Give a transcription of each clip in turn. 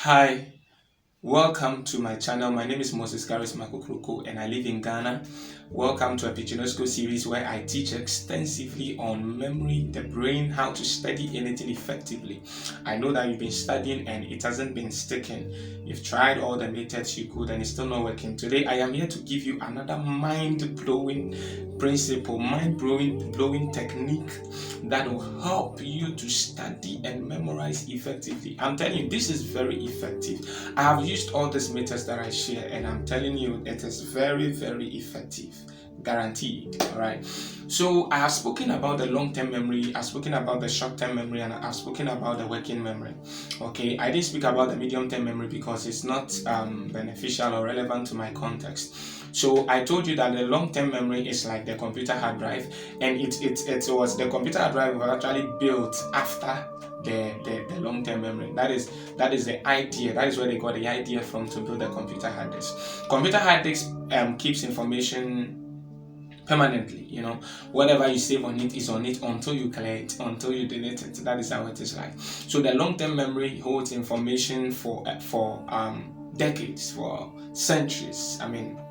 Hi, welcome to my channel. My name is Moses Garis Makokroko and I live in Ghana. Welcome to a Pichinosco series where I teach extensively on memory, the brain, how to study anything effectively. I know that you've been studying and it hasn't been sticking. You've tried all the methods you could and it's still not working. Today I am here to give you another mind-blowing principle, mind-blowing technique that will help you to study and memorize effectively. I'm telling you, this is very effective. I have used all these methods that I share and I'm telling you it is very, very effective. Guaranteed. All right. So I have spoken about the long-term memory, I've spoken about the short-term memory, and I've spoken about the working memory. Okay, I didn't speak about the medium-term memory because it's not beneficial or relevant to my context. So I told you that the long-term memory is like the computer hard drive, and it was the computer hard drive was actually built after the long-term memory. That is the idea. That is where they got the idea from to build a computer hard disk. Computer hard disk keeps information permanently. Whatever you save on it is on it until you clear it, until you delete it. That is how it is like. So the long-term memory holds information for decades, for centuries,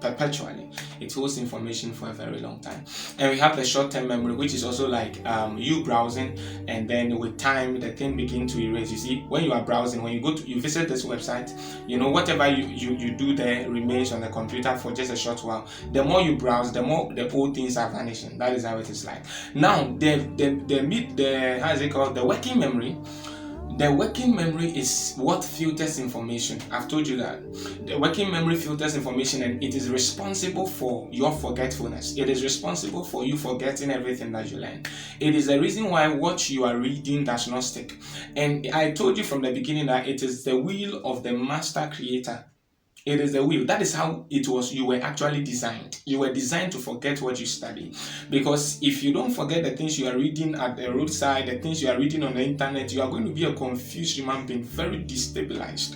perpetually. It holds information for a very long time. And we have the short-term memory, which is also like you browsing, and then with time the thing begins to erase. You see, when you are browsing, when you visit this website, whatever you do there remains on the computer for just a short while. The more you browse, the more the old things are vanishing. That is how it is like. Now the how is it called, the working memory. The working memory is what filters information. I've told you that. The working memory filters information and it is responsible for your forgetfulness. It is responsible for you forgetting everything that you learn. It is the reason why what you are reading does not stick. And I told you from the beginning that it is the will of the master creator. It is the will. That is how it was. You were actually designed. You were designed to forget what you study. Because if you don't forget the things you are reading at the roadside, the things you are reading on the internet, you are going to be a confused human being, very destabilized.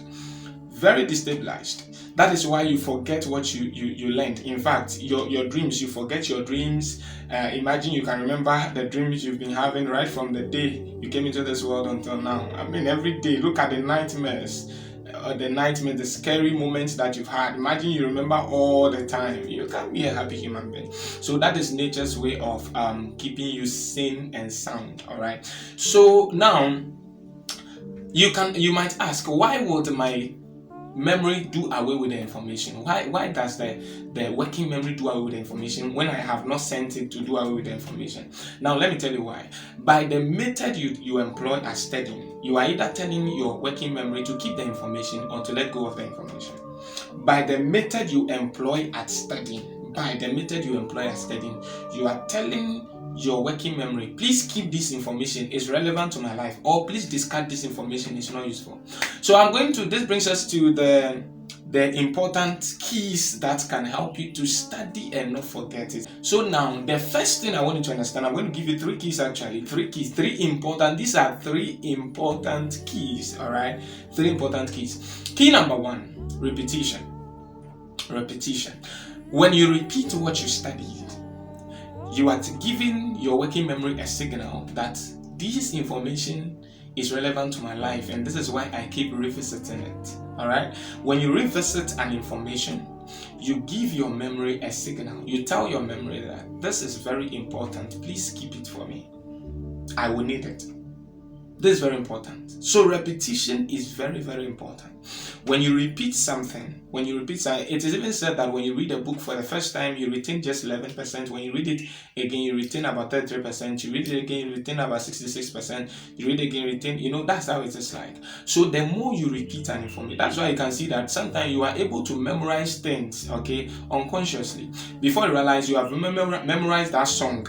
Very destabilized. That is why you forget what you learned. In fact, your dreams, you forget your dreams. Imagine you can remember the dreams you've been having right from the day you came into this world until now. Every day, look at the nightmares. The scary moments that you've had. Imagine you remember all the time. You can't be a happy human being. So that is nature's way of keeping you sane and sound. All right. So now you might ask, why would my memory do away with the information? Why does the working memory do away with the information when I have not sent it to do away with the information? Now let me tell you why. By the method you employ as studying, you are either telling your working memory to keep the information or to let go of the information. By the method you employ at studying, you are telling your working memory, please keep this information, it's relevant to my life, or please discard this information, it's not useful. So this brings us to the important keys that can help you to study and not forget it. So now the first thing I want you to understand, I'm going to give you three keys. These are three important keys. All right, three important keys. Key number one: repetition. When you repeat what you studied, you are giving your working memory a signal that this information is relevant to my life, and this is why I keep revisiting it. All right. When you revisit an information, you give your memory a signal. You tell your memory that this is very important. Please keep it for me. I will need it. This is very important. So repetition is very, very important. When you repeat something, it is even said that when you read a book for the first time, you retain just 11%. When you read it again, you retain about 33%. You read it again, you retain about 66%. You read it again, retain. That's how it is like. So the more you repeat an information, that's why you can see that sometimes you are able to memorize things, okay, unconsciously. Before you realize you have memorized that song.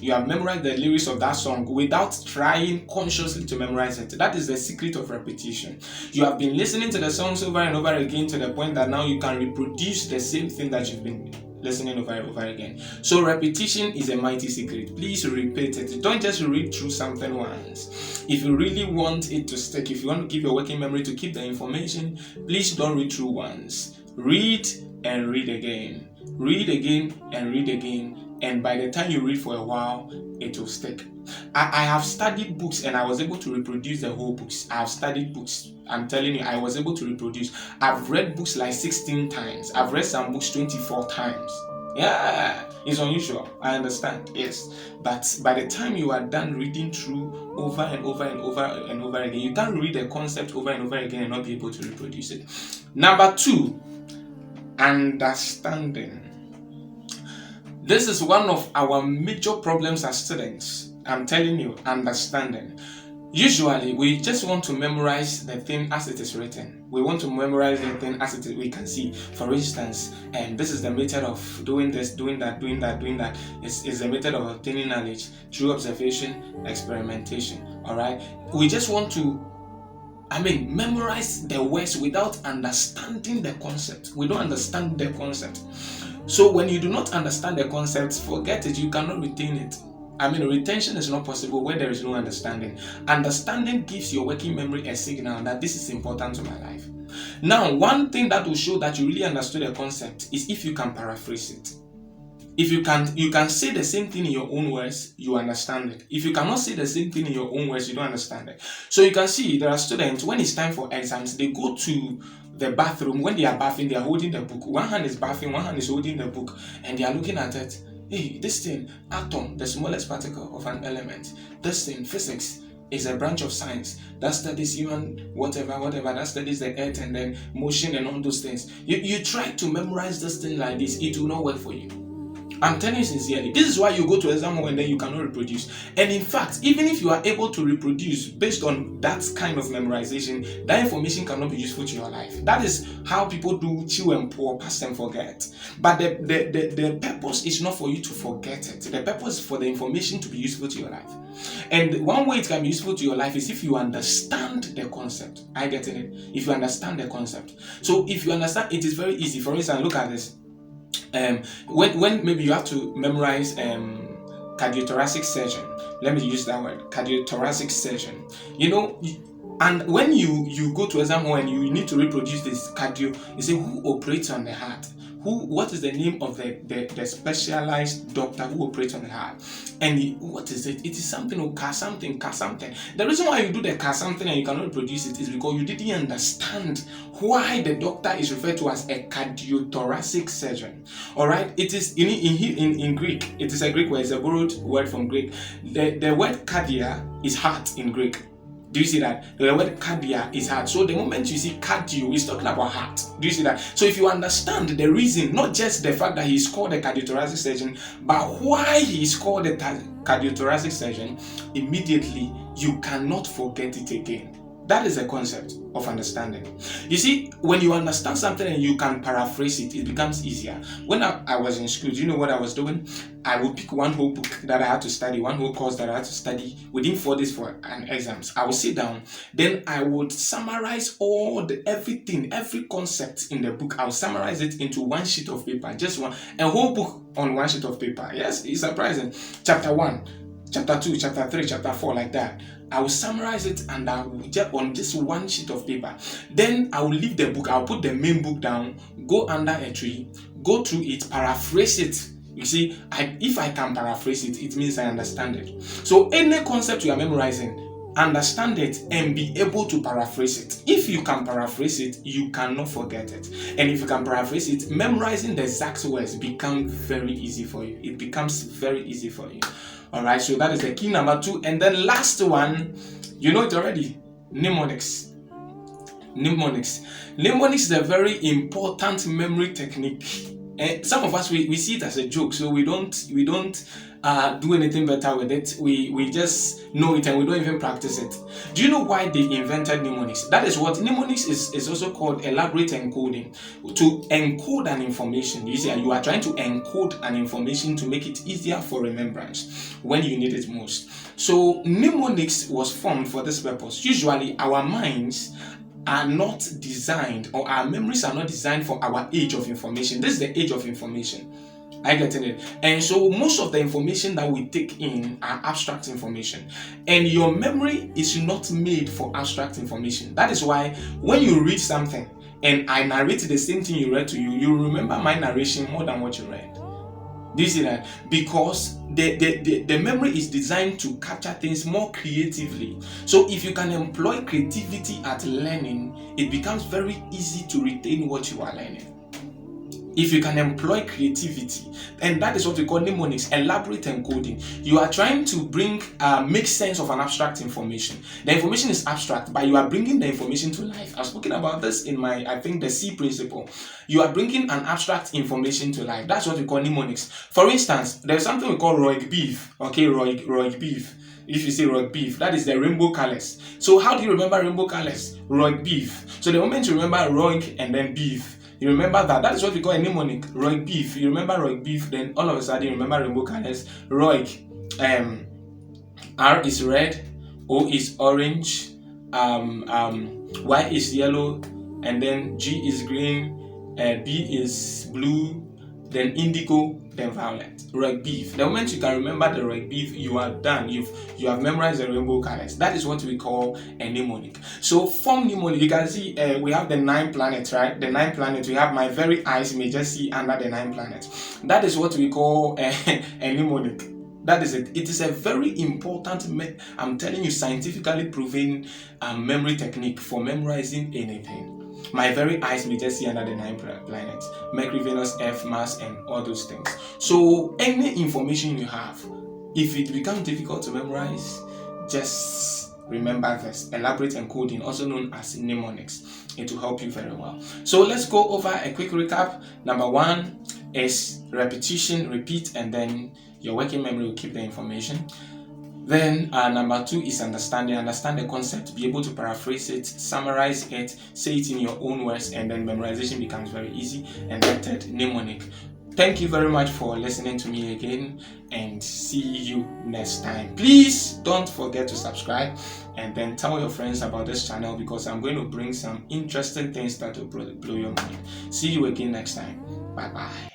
You have memorized the lyrics of that song without trying consciously to memorize it. That is the secret of repetition. You have been listening to the songs over and over again to the point that now you can reproduce the same thing that you've been listening over and over again. So repetition is a mighty secret. Please repeat it. Don't just read through something once. If you really want it to stick, if you want to give your working memory to keep the information, please don't read through once. Read and read again. Read again and read again. and by the time you read for a while, it will stick. I have studied books and I was able to reproduce the whole books. I have studied books. I'm telling you, I was able to reproduce. I've read books like 16 times. I've read some books 24 times. Yeah, it's unusual. I understand. Yes. But by the time you are done reading through over and over and over and over again, you can't read a concept over and over again and not be able to reproduce it. Number 2, understanding. This is one of our major problems as students. I'm telling you, understanding. Usually, we just want to memorize the thing as it is written. We want to memorize the thing as it is, we can see. For instance, this is the method of doing this, doing that, doing that, doing that. It's the method of obtaining knowledge through observation, experimentation. All right? We just want to memorize the words without understanding the concept. We don't understand the concept. So when you do not understand the concept, forget it. You cannot retain it. Retention is not possible where there is no understanding. Understanding gives your working memory a signal that this is important to my life. Now, one thing that will show that you really understood the concept is if you can paraphrase it. If you can say the same thing in your own words, you understand it. If you cannot say the same thing in your own words, you don't understand it. So you can see there are students, when it's time for exams, they go to the bathroom. When they are bathing, they are holding the book. One hand is bathing, one hand is holding the book, and they are looking at it. Hey, this thing, atom, the smallest particle of an element. This thing, physics, is a branch of science that studies human whatever, that studies the earth and then motion and all those things. You try to memorize this thing like this, it will not work for you. I'm telling you sincerely, this is why you go to exam hall and then you cannot reproduce. And in fact, even if you are able to reproduce based on that kind of memorization, that information cannot be useful to your life. That is how people do chew and pour, pass and forget. But the purpose is not for you to forget it. The purpose is for the information to be useful to your life. And one way it can be useful to your life is if you understand the concept. I get it? If you understand the concept. So if you understand, it is very easy. For instance, look at this. When maybe you have to memorize cardiothoracic surgeon, let me use that word, cardiothoracic surgeon. And when you go to exam hall and you need to reproduce this cardio, you say who operates on the heart? What is the name of the specialized doctor who operates on the heart? And what is it? It is something or something. The reason why you do the something and you cannot produce it is because you didn't understand why the doctor is referred to as a cardiothoracic surgeon. All right, it is in Greek. It is a Greek word. It's a borrowed word from Greek. The word cardia is heart in Greek. Do you see that? The word cardia is heart. So the moment you see cardio, it's talking about heart. Do you see that? So if you understand the reason, not just the fact that he is called a cardiothoracic surgeon, but why he is called a cardiothoracic surgeon, immediately you cannot forget it again. That is a concept of understanding. You see, when you understand something and you can paraphrase it, it becomes easier. When I was in school, do you know what I was doing? I would pick one whole book that I had to study, one whole course that I had to study within 4 days for an exams. I would sit down, then I would summarize every concept in the book. I would summarize it into one sheet of paper, just a whole book on one sheet of paper. Yes, it's surprising. Chapter 1, chapter 2, chapter 3, chapter 4, like that. I will summarize it and I will just on this one sheet of paper. Then I will leave the book. I'll put the main book down, go under a tree, go through it, paraphrase it. You see, if I can paraphrase it, it means I understand it. So any concept you are memorizing, understand it and be able to paraphrase it. If you can paraphrase it, you cannot forget it. And if you can paraphrase it, memorizing the exact words becomes very easy for you. It becomes very easy for you. Alright, so that is the key number 2. And then last one, you know it already, mnemonics. Mnemonics is a very important memory technique. And some of us, we see it as a joke, so we don't do anything better with it. We just know it and we don't even practice it. Do you know why they invented mnemonics? That is what mnemonics is also called, elaborate encoding. To encode an information. You see, you are trying to encode an information to make it easier for remembrance when you need it most. So mnemonics was formed for this purpose. Usually our minds are not designed, or our memories are not designed for our age of information. This is the age of information. I get it. And so most of the information that we take in are abstract information. And your memory is not made for abstract information. That is why when you read something and I narrate the same thing you read to you, you remember my narration more than what you read. Do you see that? Because the memory is designed to capture things more creatively. So if you can employ creativity at learning, it becomes very easy to retain what you are learning. If you can employ creativity, and that is what we call mnemonics, elaborate encoding. You are trying to make sense of an abstract information. The information is abstract, but you are bringing the information to life. I've spoken about this in I think the C principle. You are bringing an abstract information to life. That's what we call mnemonics. For instance, there's something we call roig beef. Okay, roig beef. If you say roig beef, that is the rainbow colors. So how do you remember rainbow colors? Roig beef. So the moment you remember roig and then beef, you remember that. That is what we call a mnemonic. Roig beef. You remember roig beef, then all of a sudden you remember rainbow colors. Roig. R is red, O is orange, Y is yellow, and then G is green, B is blue, then indigo, then violet. Roig beef. The moment you can remember the roig beef, you are done. You have memorized the rainbow colors. That is what we call a mnemonic. So from mnemonic, you can see we have the 9 planets, right? The 9 planets. We have my very eyes may just see under the 9 planets. That is what we call a mnemonic. That is it. It is a very important, I'm telling you, scientifically proven memory technique for memorizing anything. My very eyes may just see under the 9 planets: Mercury, Venus, Earth, Mars, and all those things. So any information you have, if it becomes difficult to memorize, just remember this: elaborate encoding, also known as mnemonics. It will help you very well. So let's go over a quick recap. Number 1 is repetition, repeat, and then your working memory will keep the information. Then number 2 is understanding. Understand the concept, be able to paraphrase it, summarize it, say it in your own words, and then memorization becomes very easy. And then 3rd, mnemonic. Thank you very much for listening to me again, and see you next time. Please don't forget to subscribe and then tell your friends about this channel, because I'm going to bring some interesting things that will blow your mind. See you again next time. Bye bye.